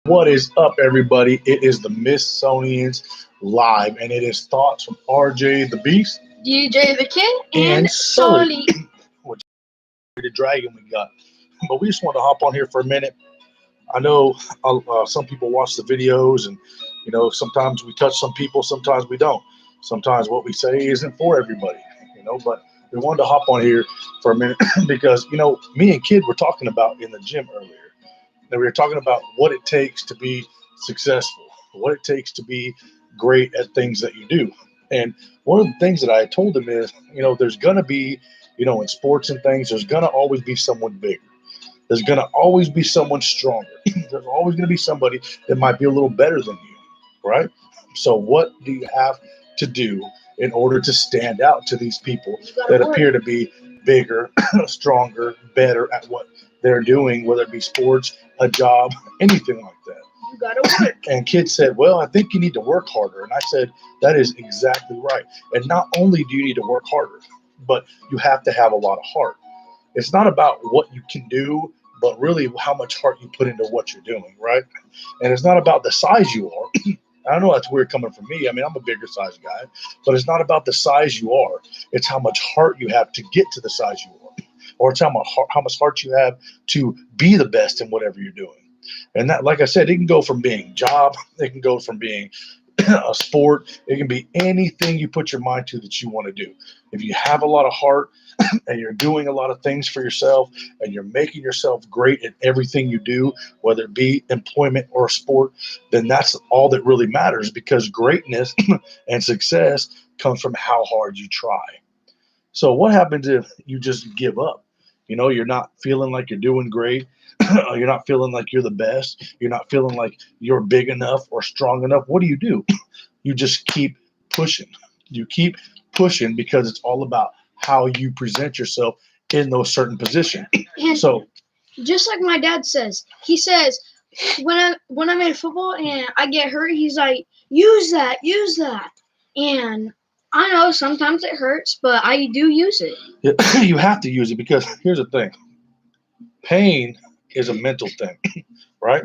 What is up, everybody? It is the Smithsonian's live, and it is thoughts from RJ the Beast DJ the Kid and and Sully, Sully. which is the dragon we got. But we just want to hop on here for a minute. I know some people watch the videos, and sometimes we touch some people, sometimes we don't. Sometimes what we say isn't for everybody, But we wanted to hop on here for a minute because me and Kid were talking about in the gym earlier. And we were talking about what it takes to be successful, what it takes to be great at things that you do. And one of the things that I told him is, there's going to be, in sports and things, there's going to always be someone bigger. There's going to always be someone stronger. There's always going to be somebody that might be a little better than you, right? So what do you have to do in order to stand out to these people that appear to be bigger, stronger, better at what they're doing, whether it be sports, a job, anything like that? You gotta work. And Kid said, well, I think you need to work harder. And I said, that is exactly right. And not only do you need to work harder, but you have to have a lot of heart. It's not about what you can do, but really how much heart you put into what you're doing, right? And it's not about the size you are. I know that's weird coming from me. I mean, I'm a bigger size guy, but it's not about the size you are. It's how much heart you have to get to the size you are, or it's how much heart you have to be the best in whatever you're doing. And that, like I said, it can go from being job, it can go from being a sport, it can be anything you put your mind to that you want to do. If you have a lot of heart and you're doing a lot of things for yourself and you're making yourself great at everything you do, whether it be employment or sport, then that's all that really matters, because greatness and success comes from how hard you try. So what happens if you just give up? You're not feeling like you're doing great. You're not feeling like you're the best. You're not feeling like you're big enough or strong enough. What do? You just keep pushing. You keep pushing because it's all about how you present yourself in those certain positions. And So just like my dad says, he says when I'm in football and I get hurt, he's like, use that. And I know sometimes it hurts, but I do use it. you have to use it, because here's the thing. Pain is a mental thing, right?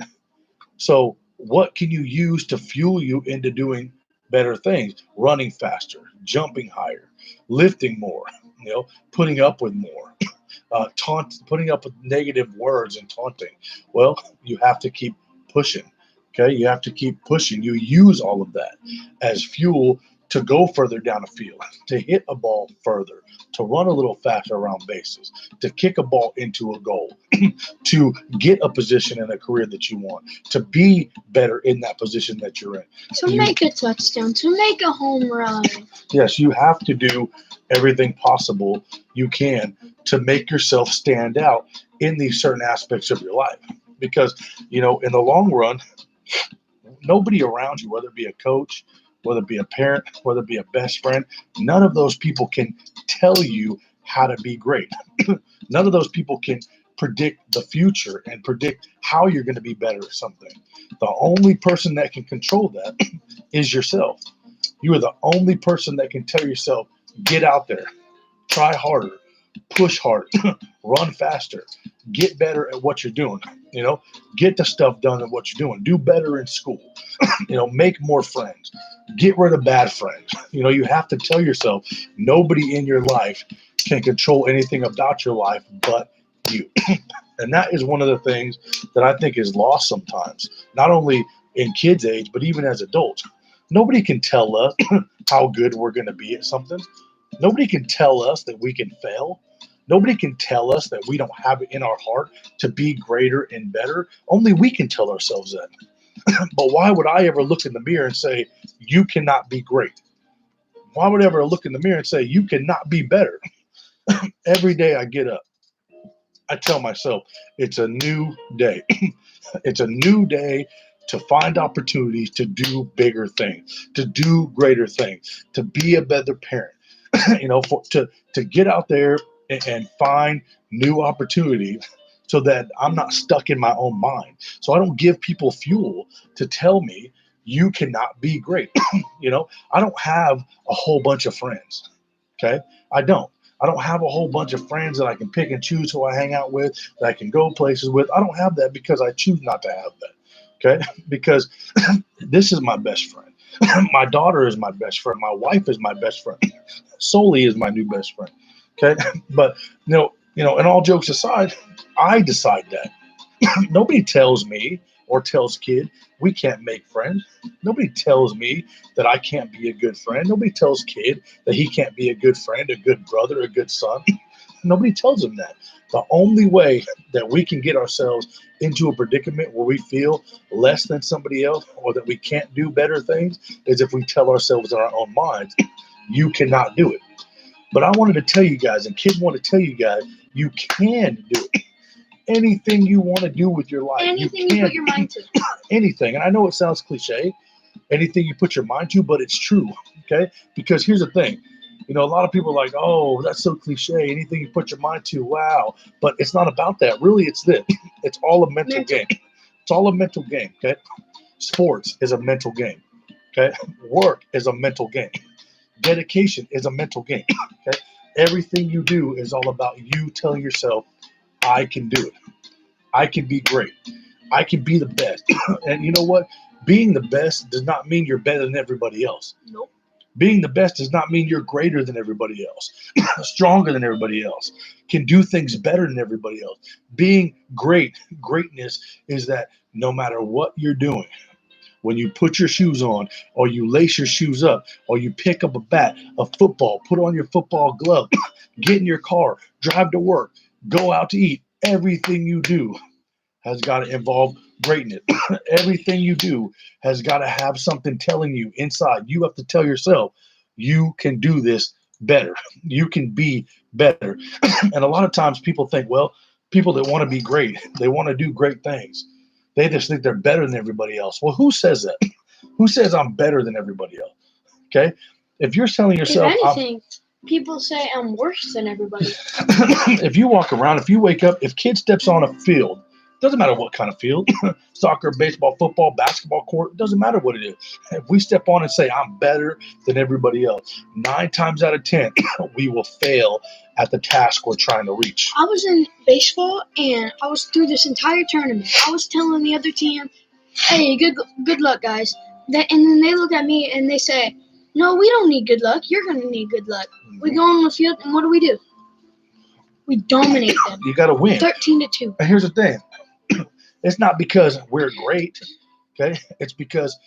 So what can you use to fuel you into doing better things? Running faster, jumping higher, lifting more, putting up with more, putting up with negative words and taunting. Well, you have to keep pushing. Okay, you have to keep pushing. You use all of that as fuel to go further down the field, to hit a ball further, to run a little faster around bases, to kick a ball into a goal, to get a position in a career that you want, to be better in that position that you're in. To make a touchdown, to make a home run. Yes, you have to do everything possible you can to make yourself stand out in these certain aspects of your life. Because, in the long run, nobody around you, whether it be a coach, whether it be a parent, whether it be a best friend, none of those people can tell you how to be great. None of those people can predict the future and predict how you're going to be better at something. The only person that can control that is yourself. You are the only person that can tell yourself, get out there, try harder, push harder, run faster, get better at what you're doing. Get the stuff done at what you're doing. Do better in school. Make more friends. Get rid of bad friends. You have to tell yourself nobody in your life can control anything about your life but you. And that is one of the things that I think is lost sometimes, not only in kids' age, but even as adults. Nobody can tell us how good we're going to be at something. Nobody can tell us that we can fail. Nobody can tell us that we don't have it in our heart to be greater and better. Only we can tell ourselves that. But why would I ever look in the mirror and say, you cannot be great? Why would I ever look in the mirror and say, you cannot be better? Every day I get up, I tell myself, it's a new day. It's a new day to find opportunities to do bigger things, to do greater things, to be a better parent, to get out there and find new opportunities, so that I'm not stuck in my own mind. So I don't give people fuel to tell me you cannot be great. I don't have a whole bunch of friends. Okay. I don't. I don't have a whole bunch of friends that I can pick and choose who I hang out with, that I can go places with. I don't have that because I choose not to have that. Okay? Because this is my best friend. My daughter is my best friend. My wife is my best friend. Soli is my new best friend. Okay? But and all jokes aside, I decide that. Nobody tells me or tells kid we can't make friends. Nobody tells me that I can't be a good friend. Nobody tells kid that he can't be a good friend, a good brother, a good son. Nobody tells him that. The only way that we can get ourselves into a predicament where we feel less than somebody else or that we can't do better things is if we tell ourselves in our own minds, you cannot do it. But I wanted to tell you guys, and kid want to tell you guys, you can do it. Anything you want to do with your life, Anything you put your mind to. Anything. And I know it sounds cliche, anything you put your mind to, but it's true. Okay? Because here's the thing. A lot of people are like, oh, that's so cliche. Anything you put your mind to, wow. But it's not about that. Really, it's this. It's all a mental game. It's all a mental game. Okay? Sports is a mental game. Okay? Work is a mental game. Dedication is a mental game. Okay? Everything you do is all about you telling yourself, I can do it. I can be great. I can be the best. And you know what? Being the best does not mean you're better than everybody else. Nope. Being the best does not mean you're greater than everybody else, stronger than everybody else, can do things better than everybody else. Being greatness is that no matter what you're doing, when you put your shoes on or you lace your shoes up or you pick up a bat, a football, put on your football glove, get in your car, drive to work, go out to eat, everything you do has got to involve greatness. Everything you do has got to have something telling you inside. You have to tell yourself, you can do this better. You can be better. And a lot of times people think, well, people that want to be great, they want to do great things. They just think they're better than everybody else. Well, who says that? Who says I'm better than everybody else? Okay? If you're telling yourself, if anything, people say I'm worse than everybody. If you walk around, if you wake up, if kid steps on a field, doesn't matter what kind of field, soccer, baseball, football, basketball court, doesn't matter what it is. If we step on and say, I'm better than everybody else, 9 times out of 10, we will fail at the task we're trying to reach. I was in baseball, and I was through this entire tournament. I was telling the other team, hey, good luck, guys. And then they look at me, and they say, no, we don't need good luck. You're going to need good luck. Mm-hmm. We go on the field, and what do? We dominate them. You got to win. 13-2. And here's the thing. It's not because we're great, okay? It's because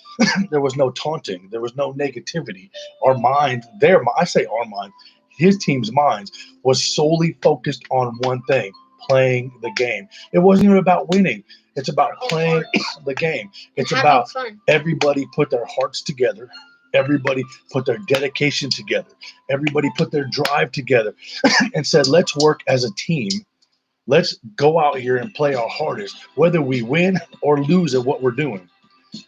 there was no taunting. There was no negativity. Our mind, I say our mind, his team's minds was solely focused on one thing, playing the game. It wasn't even about winning. It's about playing the game. It's about fun. Everybody put their hearts together. Everybody put their dedication together. Everybody put their drive together and said, let's work as a team. Let's go out here and play our hardest, whether we win or lose at what we're doing.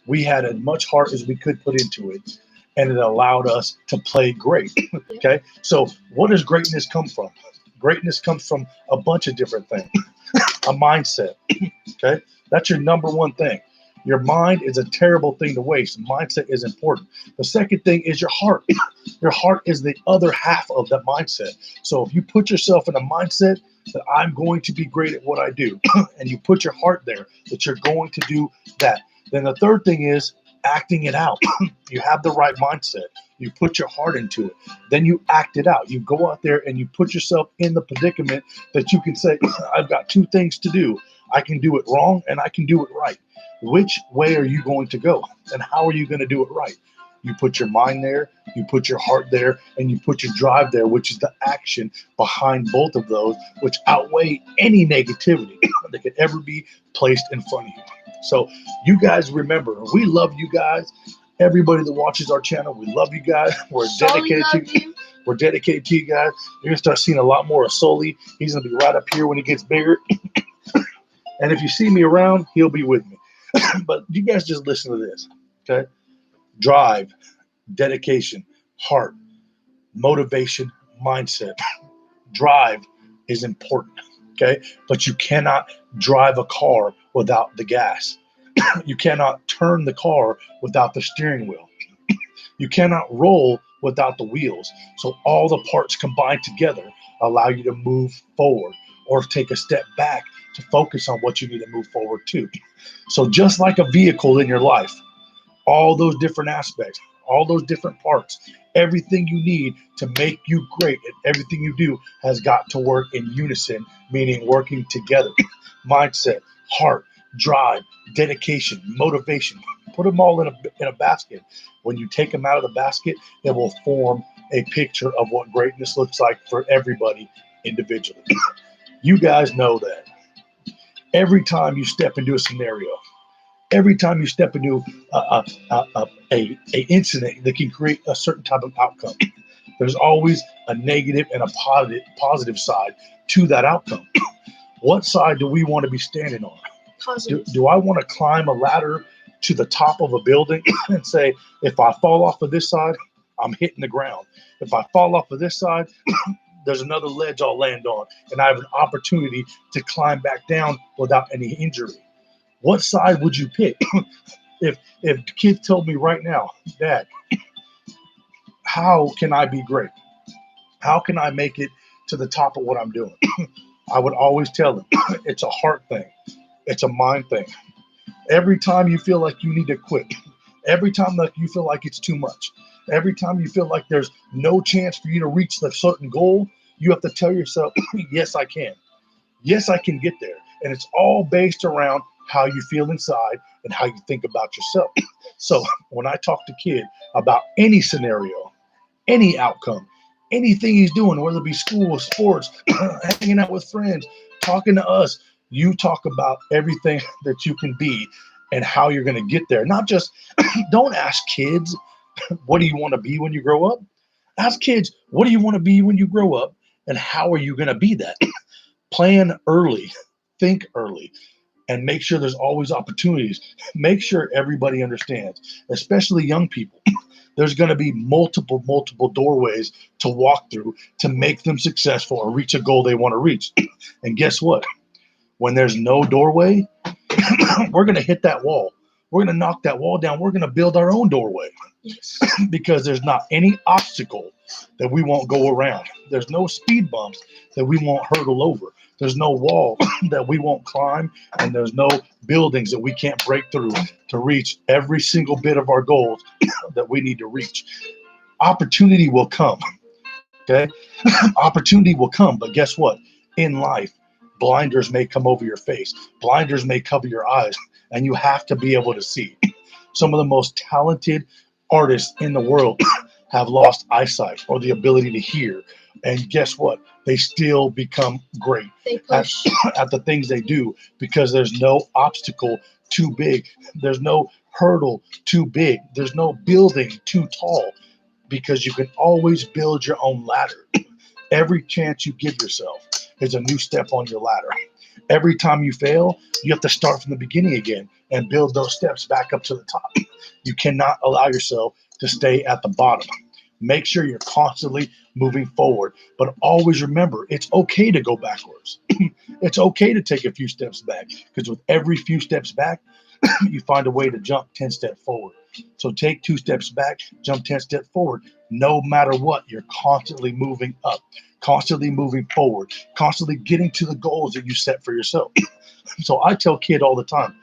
We had as much heart as we could put into it, and it allowed us to play great. Okay? So what does greatness come from? Greatness comes from a bunch of different things. A mindset. Okay? That's your number one thing. Your mind is a terrible thing to waste. Mindset is important. The second thing is your heart. Your heart is the other half of that mindset. So if you put yourself in a mindset that I'm going to be great at what I do, and you put your heart there that you're going to do that, then the third thing is acting it out. You have the right mindset. You put your heart into it. Then you act it out. You go out there and you put yourself in the predicament that you can say, I've got 2 things to do. I can do it wrong and I can do it right. Which way are you going to go? And how are you going to do it right? You put your mind there, you put your heart there, and you put your drive there, which is the action behind both of those, which outweigh any negativity that could ever be placed in front of you. So you guys remember, we love you guys. Everybody that watches our channel, we love you guys. We're dedicated to you. We're dedicated to you guys. You're going to start seeing a lot more of Soli. He's going to be right up here when he gets bigger. And if you see me around, he'll be with me. But you guys just listen to this, okay? Drive, dedication, heart, motivation, mindset. Drive is important, okay? But you cannot drive a car without the gas. You cannot turn the car without the steering wheel. You cannot roll without the wheels. So all the parts combined together allow you to move forward or take a step back to focus on what you need to move forward to. So just like a vehicle in your life, all those different aspects, all those different parts, everything you need to make you great at everything you do has got to work in unison, meaning working together. Mindset, heart, drive, dedication, motivation. Put them all in a basket. When you take them out of the basket, it will form a picture of what greatness looks like for everybody individually. You guys know that every time you step into a scenario, every time you step into a incident that can create a certain type of outcome, there's always a negative and a positive side to that outcome. What side do we want to be standing on? Do I want to climb a ladder to the top of a building and say, if I fall off of this side, I'm hitting the ground. If I fall off of this side, there's another ledge I'll land on, and I have an opportunity to climb back down without any injury. What side would you pick? if the kid told me right now, Dad, how can I be great? How can I make it to the top of what I'm doing? I would always tell them, it's a heart thing. It's a mind thing. Every time you feel like you need to quit, every time that you feel like it's too much, every time you feel like there's no chance for you to reach the certain goal, you have to tell yourself, yes, I can. Yes, I can get there. And it's all based around how you feel inside and how you think about yourself. So when I talk to kid about any scenario, any outcome, anything he's doing, whether it be school, sports, hanging out with friends, talking to us, you talk about everything that you can be and how you're going to get there. Not just, don't ask kids, what do you want to be when you grow up? Ask kids, what do you want to be when you grow up? And how are you going to be that? Plan early, think early, and make sure there's always opportunities. Make sure everybody understands, especially young people. There's going to be multiple doorways to walk through to make them successful or reach a goal they want to reach. And guess what? When there's no doorway, we're going to hit that wall. We're going to knock that wall down. We're going to build our own doorway. Yes. Because there's not any obstacle that we won't go around. There's no speed bumps that we won't hurdle over. There's no wall that we won't climb, and there's no buildings that we can't break through to reach every single bit of our goals that we need to reach. Opportunity will come, okay? Opportunity will come, but guess what? In life, blinders may come over your face. Blinders may cover your eyes, and you have to be able to see. Some of the most talented artists in the world have lost eyesight or the ability to hear. And guess what? They still become great at the things they do because there's no obstacle too big. There's no hurdle too big. There's no building too tall because you can always build your own ladder. Every chance you give yourself is a new step on your ladder. Every time you fail, you have to start from the beginning again and build those steps back up to the top. You cannot allow yourself to stay at the bottom. Make sure you're constantly moving forward, but always remember it's okay to go backwards. It's okay to take a few steps back because with every few steps back, you find a way to jump 10 steps forward. So take 2 steps back, jump 10 steps forward. No matter what, you're constantly moving up, constantly moving forward, constantly getting to the goals that you set for yourself. So I tell kids all the time,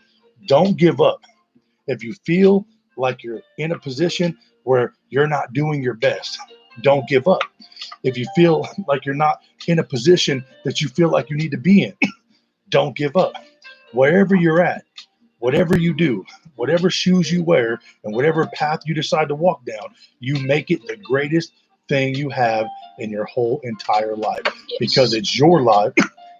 don't give up. If you feel like you're in a position where you're not doing your best, don't give up. If you feel like you're not in a position that you feel like you need to be in, don't give up. Wherever you're at, whatever you do, whatever shoes you wear, and whatever path you decide to walk down, you make it the greatest thing you have in your whole entire life. Yes. Because it's your life,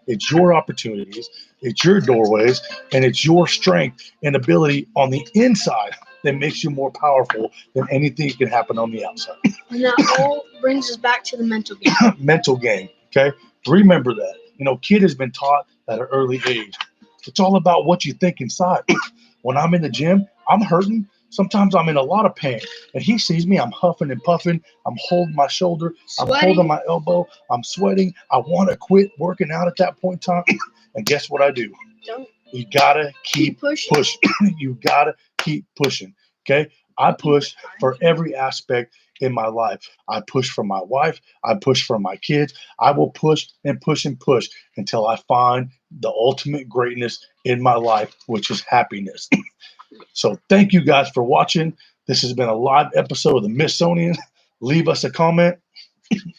it's your opportunities, it's your doorways, and it's your strength and ability on the inside that makes you more powerful than anything that can happen on the outside. And that all brings us back to the mental game. Mental game, okay? Remember that. You know, kid has been taught at an early age. It's all about what you think inside. When I'm in the gym, I'm hurting. Sometimes I'm in a lot of pain. And he sees me, I'm huffing and puffing. I'm holding my shoulder. I'm holding my elbow. I'm sweating. I want to quit working out at that point in time. And guess what I do? Don't. You got to keep pushing. You got to keep pushing. Okay? I push for every aspect in my life. I push for my wife. I push for my kids. I will push and push and push until I find the ultimate greatness in my life, which is happiness. So thank you guys for watching. This has been a live episode of the Smithsonian. Leave us a comment.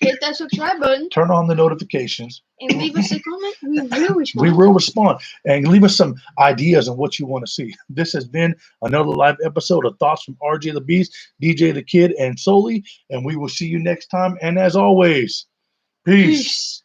Hit that subscribe button Turn on the notifications. and leave us a comment. We will respond. We will respond and leave us some ideas on what you want to see. This has been another live episode of Thoughts from RJ the Beast, DJ the Kid, and Soli. And we will see you next time. And as always, peace. Peace.